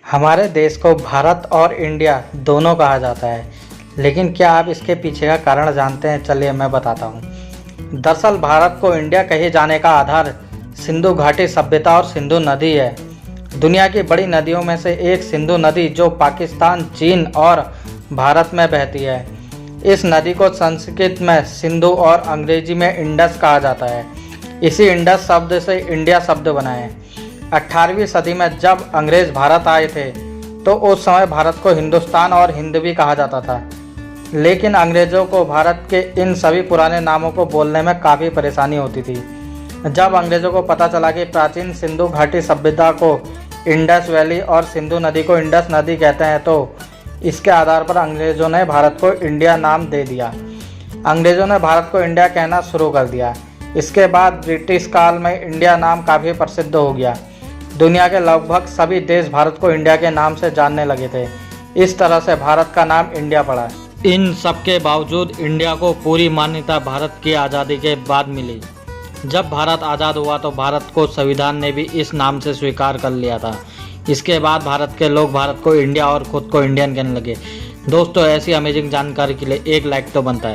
हमारे देश को भारत और इंडिया दोनों कहा जाता है, लेकिन क्या आप इसके पीछे का कारण जानते हैं? चलिए मैं बताता हूँ। दरअसल भारत को इंडिया कहे जाने का आधार सिंधु घाटी सभ्यता और सिंधु नदी है। दुनिया की बड़ी नदियों में से एक सिंधु नदी जो पाकिस्तान, चीन और भारत में बहती है। इस नदी को संस्कृत में सिंधु और अंग्रेजी में इंडस कहा जाता है। इसी इंडस शब्द से इंडिया शब्द बना है। 18वीं सदी में जब अंग्रेज भारत आए थे तो उस समय भारत को हिंदुस्तान और हिंद भी कहा जाता था, लेकिन अंग्रेज़ों को भारत के इन सभी पुराने नामों को बोलने में काफ़ी परेशानी होती थी। जब अंग्रेज़ों को पता चला कि प्राचीन सिंधु घाटी सभ्यता को इंडस वैली और सिंधु नदी को इंडस नदी कहते हैं, तो इसके आधार पर अंग्रेज़ों ने भारत को इंडिया नाम दे दिया। अंग्रेज़ों ने भारत को इंडिया कहना शुरू कर दिया। इसके बाद ब्रिटिश काल में इंडिया नाम काफ़ी प्रसिद्ध हो गया। दुनिया के लगभग सभी देश भारत को इंडिया के नाम से जानने लगे थे। इस तरह से भारत का नाम इंडिया पड़ा। इन सब के बावजूद इंडिया को पूरी मान्यता भारत की आज़ादी के बाद मिली। जब भारत आज़ाद हुआ तो भारत को संविधान ने भी इस नाम से स्वीकार कर लिया था। इसके बाद भारत के लोग भारत को इंडिया और खुद को इंडियन कहने लगे। दोस्तों, ऐसी अमेजिंग जानकारी के लिए एक लाइक तो बनता है।